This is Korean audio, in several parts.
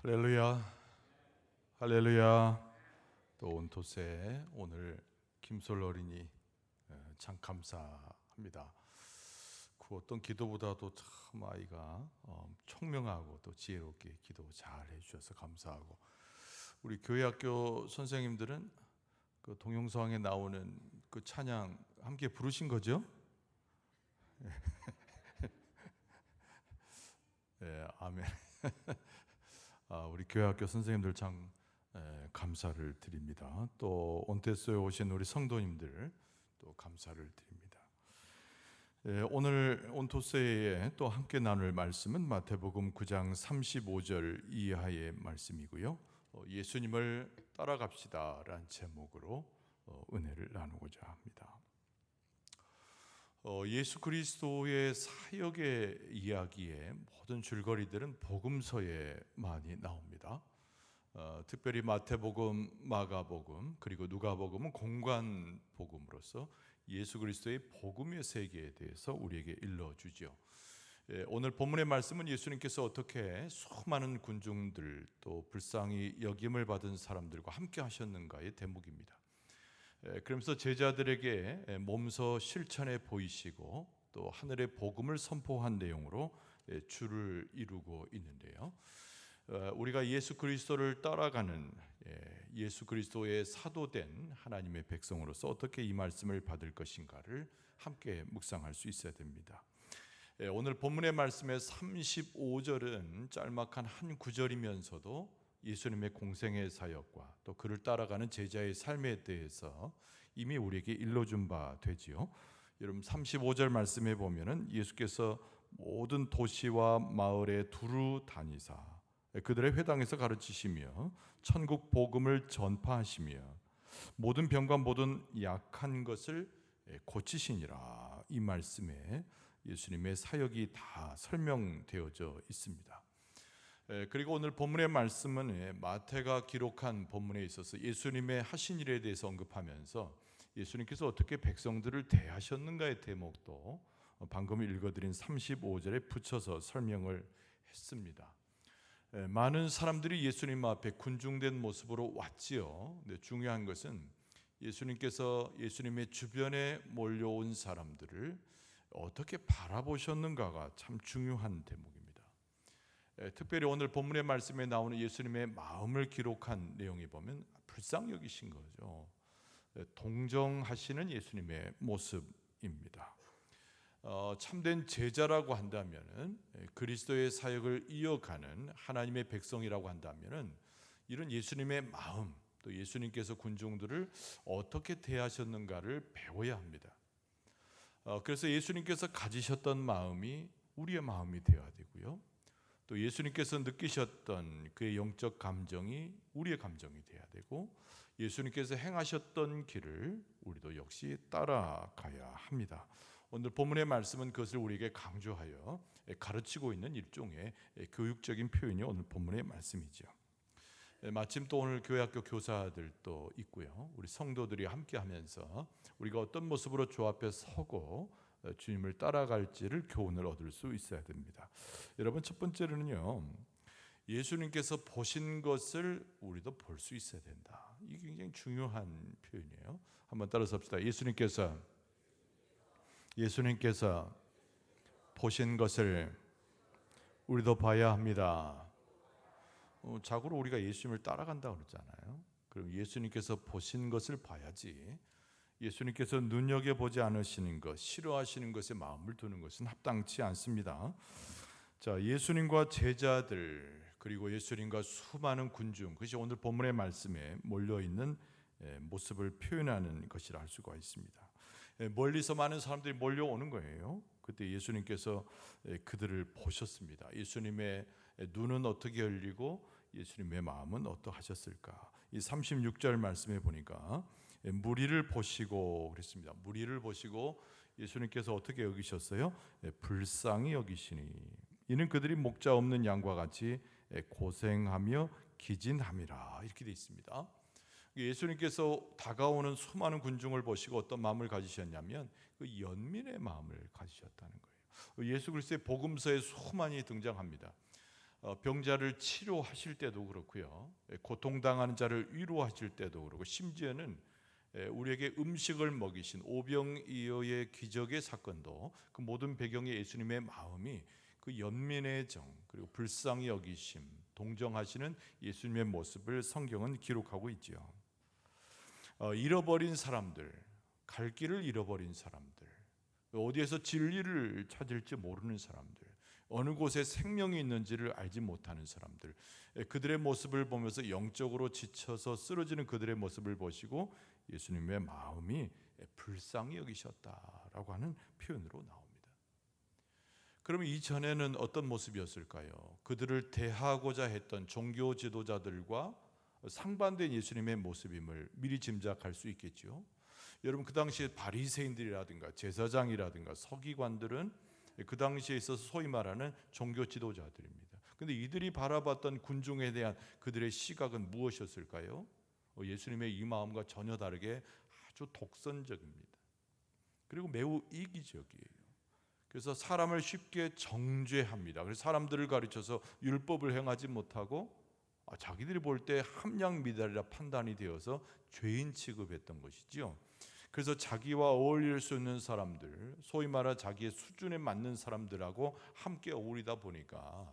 할렐루야, 할렐루야. 또 온토세 오늘 김솔 어린이 참 감사합니다. 그 어떤 기도보다도 참 아이가 총명하고 또 지혜롭게 기도 잘 해주셔서 감사하고, 우리 교회학교 선생님들은 그 동영상에 나오는 그 찬양 함께 부르신 거죠? 네, 아멘. 우리 교회학교 선생님들 참 감사를 드립니다. 또 온테스에 오신 우리 성도님들 또 감사를 드립니다. 오늘 온토세에 또 함께 나눌 말씀은 마태복음 9장 35절 이하의 말씀이고요. 예수님을 따라갑시다 라는 제목으로 은혜를 나누고자 합니다. 예수 그리스도의 사역의 이야기의 모든 줄거리들은 복음서에 많이 나옵니다. 특별히 마태복음, 마가복음, 그리고 누가복음은 공관 복음으로서 예수 그리스도의 복음의 세계에 대해서 우리에게 일러주죠. 오늘 본문의 말씀은 예수님께서 어떻게 수많은 군중들 또 불쌍히 여김을 받은 사람들과 함께 하셨는가의 대목입니다. 그러면서 제자들에게 몸소 실천해 보이시고 또 하늘의 복음을 선포한 내용으로 주를 이루고 있는데요. 우리가 예수 그리스도를 따라가는 예수 그리스도의 사도된 하나님의 백성으로서 어떻게 이 말씀을 받을 것인가를 함께 묵상할 수 있어야 됩니다. 오늘 본문의 말씀의 35절은 짤막한 한 구절이면서도 예수님의 공생의 사역과 또 그를 따라가는 제자의 삶에 대해서 이미 우리에게 일러준 바 되지요. 여러분 35절 말씀에 보면은 예수께서 모든 도시와 마을에 두루 다니사 그들의 회당에서 가르치시며 천국 복음을 전파하시며 모든 병과 모든 약한 것을 고치시니라. 이 말씀에 예수님의 사역이 다 설명되어져 있습니다. 그리고 오늘 본문의 말씀은 마태가 기록한 본문에 있어서 예수님의 하신 일에 대해서 언급하면서 예수님께서 어떻게 백성들을 대하셨는가의 대목도 방금 읽어드린 35절에 붙여서 설명을 했습니다. 많은 사람들이 예수님 앞에 군중된 모습으로 왔지요. 근데 중요한 것은 예수님께서 예수님의 주변에 몰려온 사람들을 어떻게 바라보셨는가가 참 중요한 대목입니다. 특별히 오늘 본문의 말씀에 나오는 예수님의 마음을 기록한 내용에 보면 불쌍히 여기신 거죠. 동정하시는 예수님의 모습입니다. 참된 제자라고 한다면은, 그리스도의 사역을 이어가는 하나님의 백성이라고 한다면은, 이런 예수님의 마음, 또 예수님께서 군중들을 어떻게 대하셨는가를 배워야 합니다. 그래서 예수님께서 가지셨던 마음이 우리의 마음이 되어야 되고요. 또 예수님께서 느끼셨던 그의 영적 감정이 우리의 감정이 되어야 되고, 예수님께서 행하셨던 길을 우리도 역시 따라가야 합니다. 오늘 본문의 말씀은 그것을 우리에게 강조하여 가르치고 있는 일종의 교육적인 표현이 오늘 본문의 말씀이죠. 마침 또 오늘 교회학교 교사들도 있고요. 우리 성도들이 함께 하면서 우리가 어떤 모습으로 주 앞에 서고 주님을 따라갈지를 교훈을 얻을 수 있어야 됩니다. 여러분, 첫 번째로는요, 예수님께서 보신 것을 우리도 볼 수 있어야 된다. 이게 굉장히 중요한 표현이에요. 한번 따라서 합시다. 예수님께서 보신 것을 우리도 봐야 합니다. 자고로 우리가 예수님을 따라간다고 그러잖아요. 그럼 예수님께서 보신 것을 봐야지, 예수님께서 눈여겨보지 않으시는 것, 싫어하시는 것에 마음을 두는 것은 합당치 않습니다. 자, 예수님과 제자들, 그리고 예수님과 수많은 군중, 그것이 오늘 본문의 말씀에 몰려있는 모습을 표현하는 것이라 할 수가 있습니다. 멀리서 많은 사람들이 몰려오는 거예요. 그때 예수님께서 그들을 보셨습니다. 예수님의 눈은 어떻게 열리고 예수님의 마음은 어떠하셨을까? 이 36절 말씀에 보니까 무리를 보시고 그랬습니다. 무리를 보시고 예수님께서 어떻게 여기셨어요? 불쌍히 여기시니 이는 그들이 목자 없는 양과 같이 고생하며 기진함이라. 이렇게 되어 있습니다. 예수님께서 다가오는 수많은 군중을 보시고 어떤 마음을 가지셨냐면 그 연민의 마음을 가지셨다는 거예요. 예수 그리스도의 복음서에 수많이 등장합니다. 병자를 치료하실 때도 그렇고요. 고통당하는 자를 위로하실 때도 그렇고 심지어는 우리에게 음식을 먹이신 오병이어의 기적의 사건도 그 모든 배경에 예수님의 마음이 그 연민의 정 그리고 불쌍히 여기심 동정하시는 예수님의 모습을 성경은 기록하고 있지요. 잃어버린 사람들, 갈 길을 잃어버린 사람들, 어디에서 진리를 찾을지 모르는 사람들, 어느 곳에 생명이 있는지를 알지 못하는 사람들, 그들의 모습을 보면서 영적으로 지쳐서 쓰러지는 그들의 모습을 보시고 예수님의 마음이 불쌍히 여기셨다라고 하는 표현으로 나옵니다. 그러면 이전에는 어떤 모습이었을까요? 그들을 대하고자 했던 종교 지도자들과 상반된 예수님의 모습임을 미리 짐작할 수 있겠죠. 여러분, 그 당시에 바리새인들이라든가 제사장이라든가 서기관들은 그 당시에 있어서 소위 말하는 종교 지도자들입니다. 그런데 이들이 바라봤던 군중에 대한 그들의 시각은 무엇이었을까요? 예수님의 이 마음과 전혀 다르게 아주 독선적입니다. 그리고 매우 이기적이에요. 그래서 사람을 쉽게 정죄합니다. 그래서 사람들을 가르쳐서 율법을 행하지 못하고 자기들이 볼 때 함량미달이라 판단이 되어서 죄인 취급했던 것이지요. 그래서 자기와 어울릴 수 있는 사람들, 소위 말하 자기의 수준에 맞는 사람들하고 함께 어울리다 보니까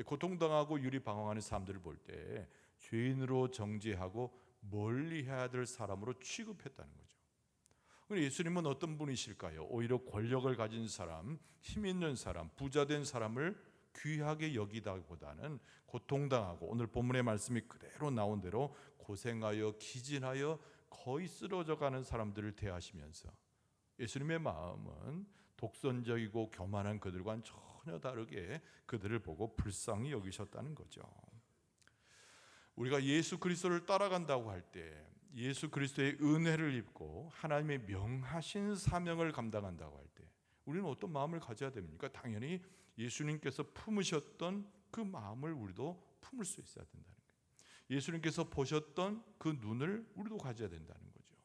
고통당하고 유리방황하는 사람들을 볼 때 죄인으로 정죄하고 멀리해야 될 사람으로 취급했다는 거죠. 예수님은 어떤 분이실까요? 오히려 권력을 가진 사람, 힘 있는 사람, 부자된 사람을 귀하게 여기다보다는 고통당하고 오늘 본문의 말씀이 그대로 나온 대로 고생하여 기진하여 거의 쓰러져가는 사람들을 대하시면서 예수님의 마음은 독선적이고 교만한 그들과는 전혀 다르게 그들을 보고 불쌍히 여기셨다는 거죠. 우리가 예수 그리스도를 따라간다고 할 때 예수 그리스도의 은혜를 입고 하나님의 명하신 사명을 감당한다고 할 때 우리는 어떤 마음을 가져야 됩니까? 당연히 예수님께서 품으셨던 그 마음을 우리도 품을 수 있어야 된다는 거예요. 예수님께서 보셨던 그 눈을 우리도 가져야 된다는 거죠.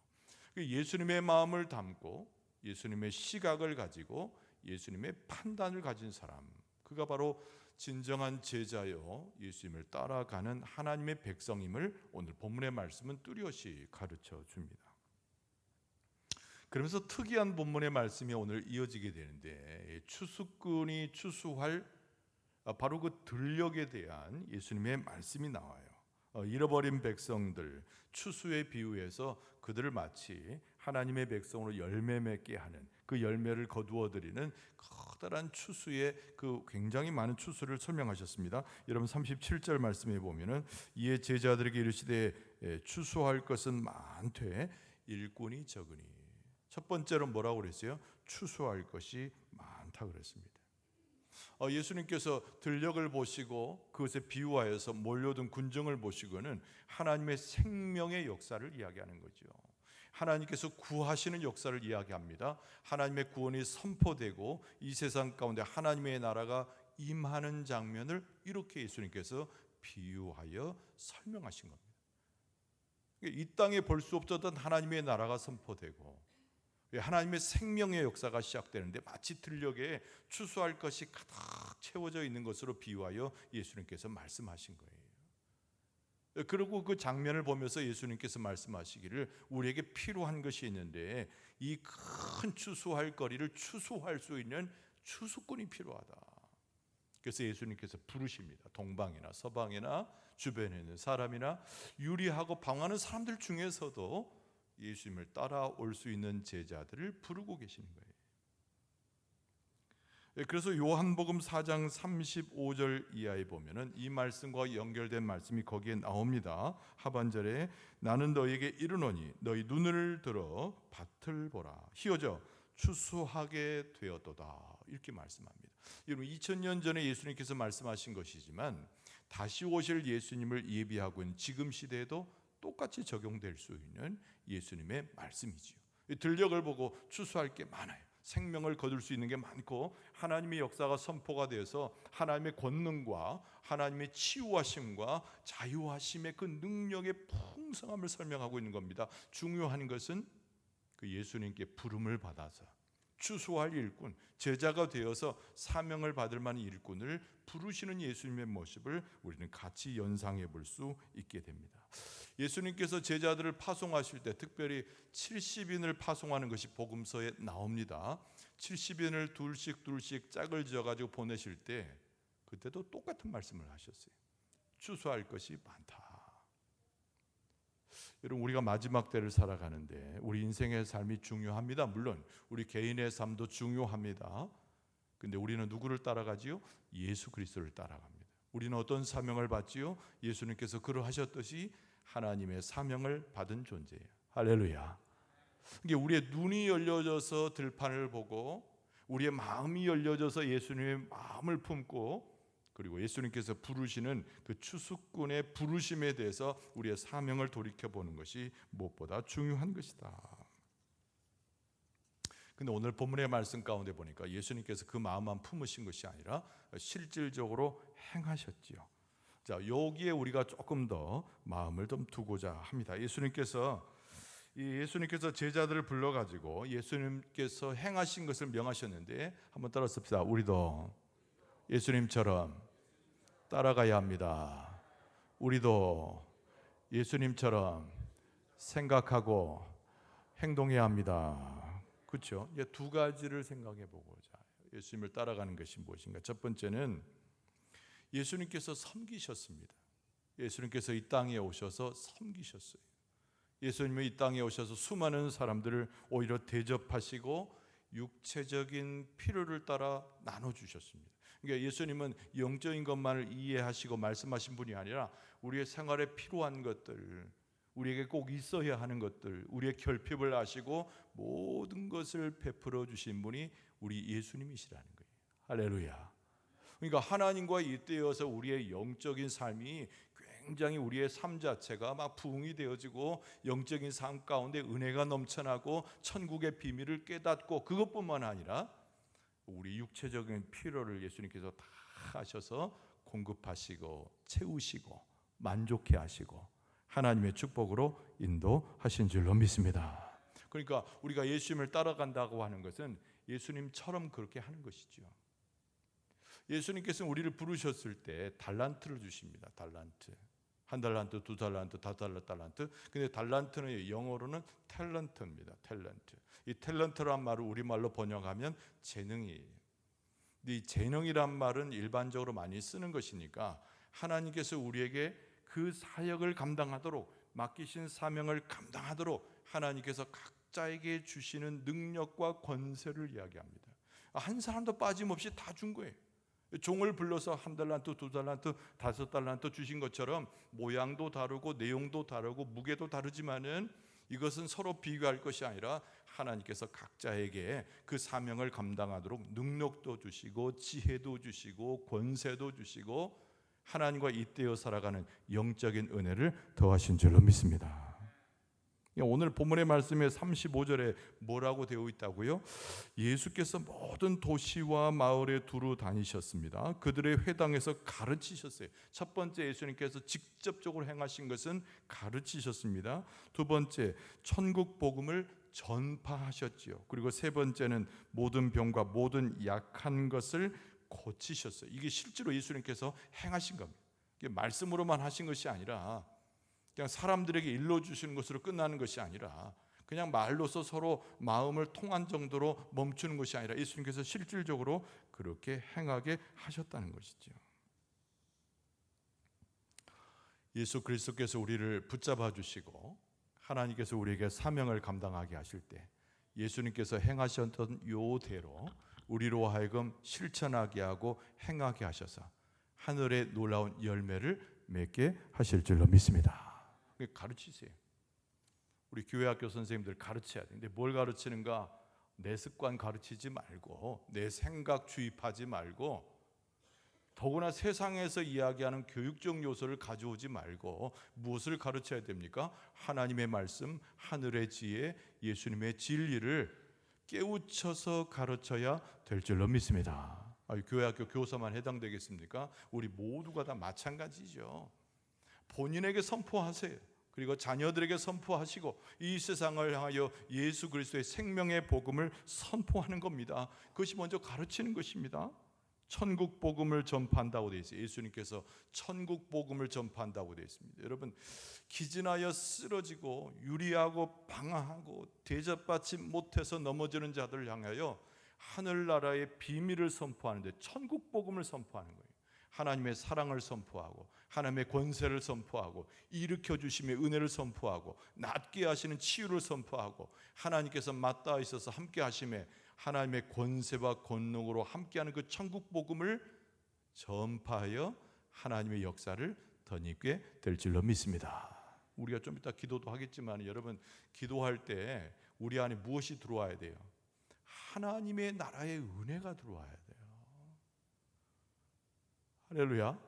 예수님의 마음을 담고 예수님의 시각을 가지고 예수님의 판단을 가진 사람, 그가 바로 진정한 제자요 예수님을 따라가는 하나님의 백성임을 오늘 본문의 말씀은 뚜렷이 가르쳐 줍니다. 그러면서 특이한 본문의 말씀이 오늘 이어지게 되는데 추수꾼이 추수할 바로 그 들녘에 대한 예수님의 말씀이 나와요. 잃어버린 백성들 추수에 비유해서 그들을 마치 하나님의 백성으로 열매 맺게 하는 그 열매를 거두어 드리는 커다란 추수의 그 굉장히 많은 추수를 설명하셨습니다. 여러분 37절 말씀에 보면은 이에 제자들에게 이르시되 추수할 것은 많되 일꾼이 적으니. 첫 번째로 뭐라고 그랬어요? 추수할 것이 많다 그랬습니다. 예수님께서 들녘을 보시고 그것에 비유하여서 몰려든 군중을 보시고는 하나님의 생명의 역사를 이야기하는 거죠. 하나님께서 구하시는 역사를 이야기합니다. 하나님의 구원이 선포되고 이 세상 가운데 하나님의 나라가 임하는 장면을 이렇게 예수님께서 비유하여 설명하신 겁니다. 이 땅에 볼 수 없었던 하나님의 나라가 선포되고 하나님의 생명의 역사가 시작되는데 마치 들녘에 추수할 것이 가득 채워져 있는 것으로 비유하여 예수님께서 말씀하신 거예요. 그리고 그 장면을 보면서 예수님께서 말씀하시기를 우리에게 필요한 것이 있는데 이 큰 추수할 거리를 추수할 수 있는 추수꾼이 필요하다. 그래서 예수님께서 부르십니다. 동방이나 서방이나 주변에 있는 사람이나 유리하고 방황하는 사람들 중에서도 예수님을 따라올 수 있는 제자들을 부르고 계시는 거예요. 그래서 요한복음 4장 35절 이하에 보면은 이 말씀과 연결된 말씀이 거기에 나옵니다. 하반절에 나는 너희에게 이르노니 너희 눈을 들어 밭을 보라 희어져 추수하게 되었도다 이렇게 말씀합니다. 여러분 2000년 전에 예수님께서 말씀하신 것이지만 다시 오실 예수님을 예비하고 있는 지금 시대에도 똑같이 적용될 수 있는 예수님의 말씀이지요. 들녘을 보고 추수할 게 많아요. 생명을 거둘 수 있는 게 많고 하나님의 역사가 선포가 되어서 하나님의 권능과 하나님의 치유하심과 자유하심의 그 능력의 풍성함을 설명하고 있는 겁니다. 중요한 것은 그 예수님께 부름을 받아서 추수할 일꾼, 제자가 되어서 사명을 받을 만한 일꾼을 부르시는 예수님의 모습을 우리는 같이 연상해 볼 수 있게 됩니다. 예수님께서 제자들을 파송하실 때 특별히 70인을 파송하는 것이 복음서에 나옵니다. 70인을 둘씩 짝을 지어가지고 보내실 때 그때도 똑같은 말씀을 하셨어요. 추수할 것이 많다. 여러분, 우리가 마지막 때를 살아가는데 우리 인생의 삶이 중요합니다. 물론 우리 개인의 삶도 중요합니다. 근데 우리는 누구를 따라가지요? 예수 그리스도를 따라갑니다. 우리는 어떤 사명을 받지요? 예수님께서 그러하셨듯이 하나님의 사명을 받은 존재예요. 할렐루야. 이게 우리의 눈이 열려져서 들판을 보고 우리의 마음이 열려져서 예수님의 마음을 품고 그리고 예수님께서 부르시는 그 추수꾼의 부르심에 대해서 우리의 사명을 돌이켜보는 것이 무엇보다 중요한 것이다. 근데 오늘 본문의 말씀 가운데 보니까 예수님께서 그 마음만 품으신 것이 아니라 실질적으로 행하셨지요. 자, 여기에 우리가 조금 더 마음을 좀 두고자 합니다. 예수님께서 제자들을 불러가지고 예수님께서 행하신 것을 명하셨는데 한번 따라 씁시다. 우리도 예수님처럼 따라가야 합니다. 우리도 예수님처럼 생각하고 행동해야 합니다. 그렇죠? 이제 두 가지를 생각해 보고자 예수님을 따라가는 것이 무엇인가? 첫 번째는 예수님께서 섬기셨습니다. 예수님께서 이 땅에 오셔서 섬기셨어요. 예수님이 이 땅에 오셔서 수많은 사람들을 오히려 대접하시고 육체적인 필요를 따라 나눠주셨습니다. 그러니까 예수님은 영적인 것만을 이해하시고 말씀하신 분이 아니라 우리의 생활에 필요한 것들, 우리에게 꼭 있어야 하는 것들, 우리의 결핍을 아시고 모든 것을 베풀어 주신 분이 우리 예수님이시라는 거예요. 할렐루야. 그러니까 하나님과 잇대어서 우리의 영적인 삶이 굉장히 우리의 삶 자체가 막 부흥이 되어지고 영적인 삶 가운데 은혜가 넘쳐나고 천국의 비밀을 깨닫고 그것뿐만 아니라 우리 육체적인 필요를 예수님께서 다 하셔서 공급하시고 채우시고 만족해 하시고 하나님의 축복으로 인도하신 줄로 믿습니다. 그러니까 우리가 예수님을 따라간다고 하는 것은 예수님처럼 그렇게 하는 것이죠. 예수님께서는 우리를 부르셨을 때 달란트를 주십니다. 달란트. 한 달란트, 두 달란트, 다섯 달란트. 근데 달란트는 영어로는 탤런트입니다. 탤런트. 이 탤런트란 말을 우리말로 번역하면 재능이에요. 이 재능이란 말은 일반적으로 많이 쓰는 것이니까 하나님께서 우리에게 그 사역을 감당하도록 맡기신 사명을 감당하도록 하나님께서 각자에게 주시는 능력과 권세를 이야기합니다. 한 사람도 빠짐없이 다 준 거예요. 종을 불러서 한 달란트, 두 달란트, 다섯 달란트 주신 것처럼 모양도 다르고 내용도 다르고 무게도 다르지만은 이것은 서로 비교할 것이 아니라 하나님께서 각자에게 그 사명을 감당하도록 능력도 주시고 지혜도 주시고 권세도 주시고 하나님과 잇대어 살아가는 영적인 은혜를 더하신 줄로 믿습니다. 오늘 본문의 말씀에 35절에 뭐라고 되어 있다고요? 예수께서 모든 도시와 마을에 두루 다니셨습니다. 그들의 회당에서 가르치셨어요. 첫 번째, 예수님께서 직접적으로 행하신 것은 가르치셨습니다. 두 번째, 천국 복음을 전파하셨지요. 그리고 세 번째는 모든 병과 모든 약한 것을 고치셨어요. 이게 실제로 예수님께서 행하신 겁니다. 이게 말씀으로만 하신 것이 아니라 그냥 사람들에게 일러주시는 것으로 끝나는 것이 아니라 그냥 말로서 서로 마음을 통한 정도로 멈추는 것이 아니라 예수님께서 실질적으로 그렇게 행하게 하셨다는 것이죠. 예수 그리스도께서 우리를 붙잡아 주시고 하나님께서 우리에게 사명을 감당하게 하실 때 예수님께서 행하셨던 요대로 우리로 하여금 실천하게 하고 행하게 하셔서 하늘의 놀라운 열매를 맺게 하실 줄로 믿습니다. 가르치세요. 우리 교회학교 선생님들 가르쳐야 돼. 근데 뭘 가르치는가? 내 습관 가르치지 말고 내 생각 주입하지 말고 더구나 세상에서 이야기하는 교육적 요소를 가져오지 말고 무엇을 가르쳐야 됩니까? 하나님의 말씀, 하늘의 지혜, 예수님의 진리를 깨우쳐서 가르쳐야 될 줄로 믿습니다. 교회학교 교사만 해당되겠습니까? 우리 모두가 다 마찬가지죠. 본인에게 선포하세요. 그리고 자녀들에게 선포하시고 이 세상을 향하여 예수 그리스도의 생명의 복음을 선포하는 겁니다. 그것이 먼저 가르치는 것입니다. 천국 복음을 전파한다고 되어 있어요. 예수님께서 천국 복음을 전파한다고 되어 있습니다. 여러분, 기진하여 쓰러지고 유리하고 방황하고 대접받지 못해서 넘어지는 자들을 향하여 하늘나라의 비밀을 선포하는데 천국 복음을 선포하는 거예요. 하나님의 사랑을 선포하고 하나님의 권세를 선포하고 일으켜 주심의 은혜를 선포하고 낫게 하시는 치유를 선포하고 하나님께서 맞닿아 있어서 함께 하심에 하나님의 권세와 권능으로 함께하는 그 천국 복음을 전파하여 하나님의 역사를 덧입게 될 줄로 믿습니다. 우리가 좀 이따 기도도 하겠지만 여러분, 기도할 때 우리 안에 무엇이 들어와야 돼요? 하나님의 나라의 은혜가 들어와야 돼요. 할렐루야.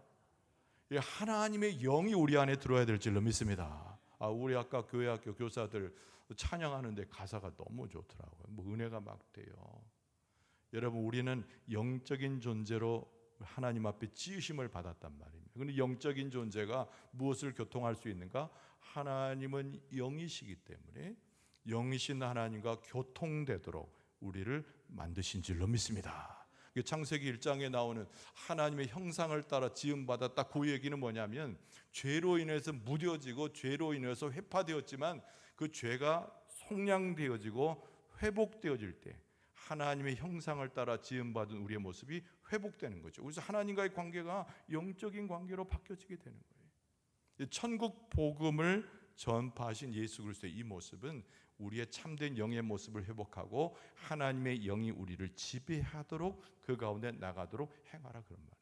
하나님의 영이 우리 안에 들어와야 될 줄로 믿습니다. 우리 아까 교회 학교 교사들 찬양하는데 가사가 너무 좋더라고요. 뭐 은혜가 막 돼요. 여러분, 우리는 영적인 존재로 하나님 앞에 지으심을 받았단 말입니다. 그런데 영적인 존재가 무엇을 교통할 수 있는가? 하나님은 영이시기 때문에 영이신 하나님과 교통되도록 우리를 만드신 줄로 믿습니다. 창세기 1장에 나오는 하나님의 형상을 따라 지음받았다, 그 얘기는 뭐냐면 죄로 인해서 무뎌지고 죄로 인해서 회파되었지만 그 죄가 속량되어지고 회복되어질 때 하나님의 형상을 따라 지음받은 우리의 모습이 회복되는 거죠. 그래서 하나님과의 관계가 영적인 관계로 바뀌어지게 되는 거예요. 천국 복음을 전파하신 예수 그리스도의 이 모습은 우리의 참된 영의 모습을 회복하고 하나님의 영이 우리를 지배하도록 그 가운데 나가도록 행하라, 그런 말이에요.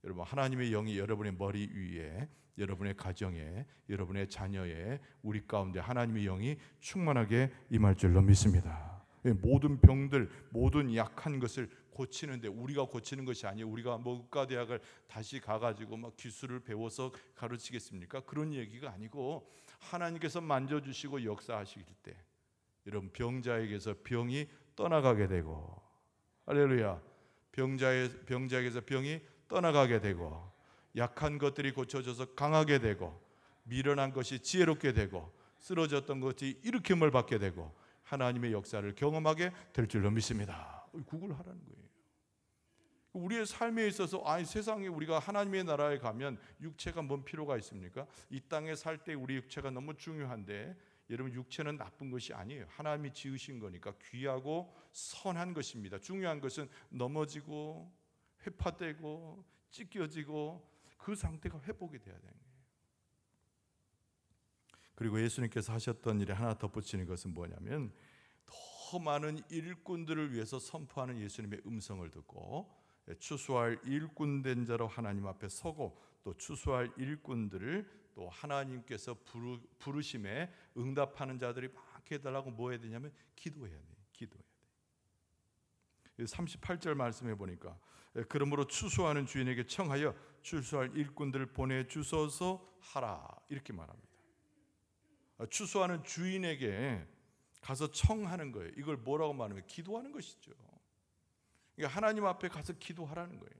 여러분, 하나님의 영이 여러분의 머리 위에, 여러분의 가정에, 여러분의 자녀에, 우리 가운데 하나님의 영이 충만하게 임할 줄로 믿습니다. 모든 병들, 모든 약한 것을 고치는데 우리가 고치는 것이 아니에요. 우리가 뭐 의과대학을 다시 가가지고 막 기술을 배워서 가르치겠습니까? 그런 얘기가 아니고 하나님께서 만져주시고 역사하실 때 여러분, 병자에게서 병이 떠나가게 되고, 할렐루야, 병자에게서 병이 떠나가게 되고 약한 것들이 고쳐져서 강하게 되고 미련한 것이 지혜롭게 되고 쓰러졌던 것이 일으킴을 받게 되고 하나님의 역사를 경험하게 될 줄로 믿습니다. 그걸 하라는 거예요. 우리의 삶에 있어서 세상에 우리가 하나님의 나라에 가면 육체가 뭔 필요가 있습니까? 이 땅에 살 때 우리 육체가 너무 중요한데 여러분, 육체는 나쁜 것이 아니에요. 하나님이 지으신 거니까 귀하고 선한 것입니다. 중요한 것은 넘어지고 회파되고 찢겨지고 그 상태가 회복이 돼야 되는 거예요. 그리고 예수님께서 하셨던 일에 하나 덧붙이는 것은 뭐냐면 더 많은 일꾼들을 위해서 선포하는 예수님의 음성을 듣고 추수할 일꾼된 자로 하나님 앞에 서고 또 추수할 일꾼들을 또 하나님께서 부르심에 응답하는 자들이 많게 해달라고 뭐 해야 되냐면 기도해야 돼요. 기도해야 돼요. 38절 말씀해 보니까 그러므로 추수하는 주인에게 청하여 추수할 일꾼들을 보내주소서 하라, 이렇게 말합니다. 추수하는 주인에게 가서 청하는 거예요. 이걸 뭐라고 말하면 기도하는 것이죠. 그러니까 하나님 앞에 가서 기도하라는 거예요.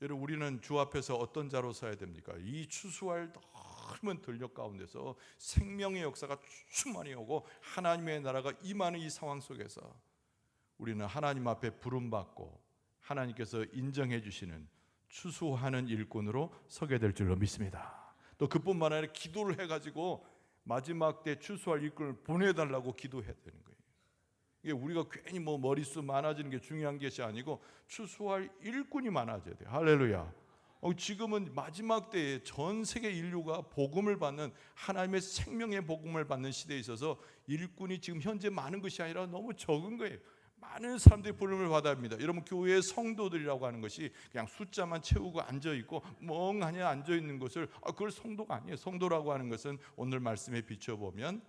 여러분, 우리는 주 앞에서 어떤 자로 서야 됩니까? 이 추수할 넓은 들녘 가운데서 생명의 역사가 충만히 오고 하나님의 나라가 임하는 이 상황 속에서 우리는 하나님 앞에 부름받고 하나님께서 인정해 주시는 추수하는 일꾼으로 서게 될 줄로 믿습니다. 또 그뿐만 아니라 기도를 해가지고 마지막 때 추수할 일꾼을 보내달라고 기도해야 되는 거예요. 이게 우리가 괜히 뭐 머릿수 많아지는 게 중요한 것이 아니고 추수할 일꾼이 많아져야 돼요. 할렐루야. 지금은 마지막 때에 전 세계 인류가 복음을 받는, 하나님의 생명의 복음을 받는 시대에 있어서 일꾼이 지금 현재 많은 것이 아니라 너무 적은 거예요. 많은 사람들이 부름을 받아야 합니다. 여러분, 교회의 성도들이라고 하는 것이 그냥 숫자만 채우고 앉아있고 멍하니 앉아있는 것을 그걸 성도가 아니에요. 성도라고 하는 것은 오늘 말씀에 비춰보면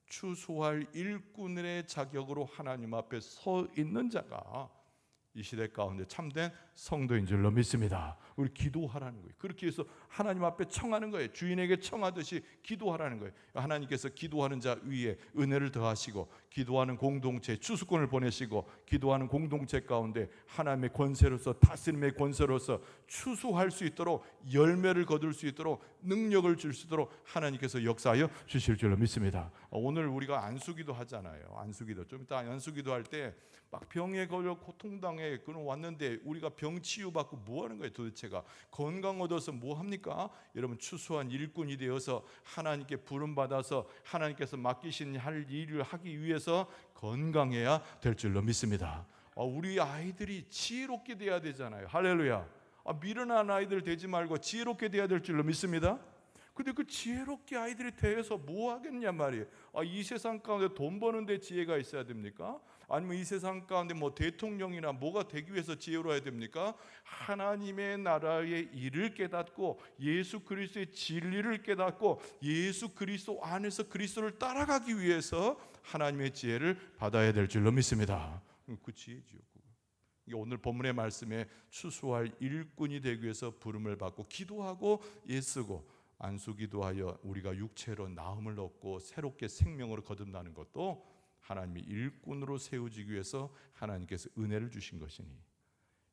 추수할 일꾼의 자격으로 하나님 앞에 서 있는 자가 이 시대 가운데 참된 성도인 줄로 믿습니다. 우리 기도하라는 거예요. 그렇게 해서 하나님 앞에 청하는 거예요. 주인에게 청하듯이 기도하라는 거예요. 하나님께서 기도하는 자 위에 은혜를 더하시고, 기도하는 공동체 추수권을 보내시고, 기도하는 공동체 가운데 하나님의 권세로서, 다스림의 권세로서 추수할 수 있도록, 열매를 거둘 수 있도록, 능력을 줄 수 있도록 하나님께서 역사하여 주실 줄로 믿습니다. 오늘 우리가 안수기도 하잖아요. 안수기도, 좀 이따 안수기도 할 때 막 병에 걸려 고통당해 그는 왔는데, 우리가 병 치유받고 뭐 하는 거예요? 도대체가 건강 얻어서 뭐 합니까? 여러분, 추수한 일꾼이 되어서 하나님께 부름 받아서 하나님께서 맡기신 할 일을 하기 위해서 건강해야 될 줄로 믿습니다. 우리 아이들이 지혜롭게 돼야 되잖아요. 할렐루야. 미련한 아이들 되지 말고 지혜롭게 돼야 될 줄로 믿습니다. 근데 그 지혜롭게 아이들이 대해서 뭐 하겠냐 말이에요. 이 세상 가운데 돈 버는데 지혜가 있어야 됩니까? 아니면 이 세상 가운데 뭐 대통령이나 뭐가 되기 위해서 지혜로워야 됩니까? 하나님의 나라의 일을 깨닫고, 예수 그리스도의 진리를 깨닫고, 예수 그리스도 안에서 그리스도를 따라가기 위해서 하나님의 지혜를 받아야 될 줄로 믿습니다. 그 지혜지요. 오늘 본문의 말씀에 추수할 일꾼이 되기 위해서 부름을 받고 기도하고 애쓰고 안수기도하여 우리가 육체로 나음을 얻고 새롭게 생명으로 거듭나는 것도 하나님이 일꾼으로 세워지기 위해서 하나님께서 은혜를 주신 것이니,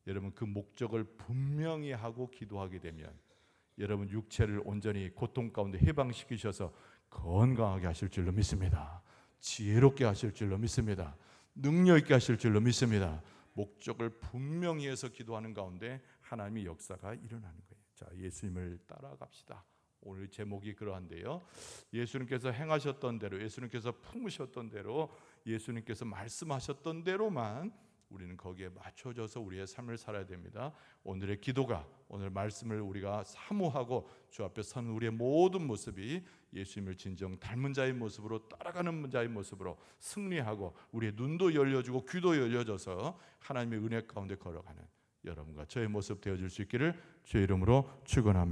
여러분 그 목적을 분명히 하고 기도하게 되면 여러분 육체를 온전히 고통 가운데 해방시키셔서 건강하게 하실 줄로 믿습니다. 지혜롭게 하실 줄로 믿습니다. 능력 있게 하실 줄로 믿습니다. 목적을 분명히 해서 기도하는 가운데 하나님의 역사가 일어나는 거예요. 자, 예수님을 따라갑시다. 오늘 제목이 그러한데요, 예수님께서 행하셨던 대로, 예수님께서 품으셨던 대로, 예수님께서 말씀하셨던 대로만 우리는 거기에 맞춰져서 우리의 삶을 살아야 됩니다. 오늘의 기도가, 오늘 말씀을 우리가 사모하고 주 앞에 선 우리의 모든 모습이 예수님을 진정 닮은 자의 모습으로, 따라가는 자의 모습으로 승리하고, 우리의 눈도 열려지고 귀도 열려져서 하나님의 은혜 가운데 걸어가는 여러분과 저의 모습 되어줄 수 있기를 주의 이름으로 축원합니다.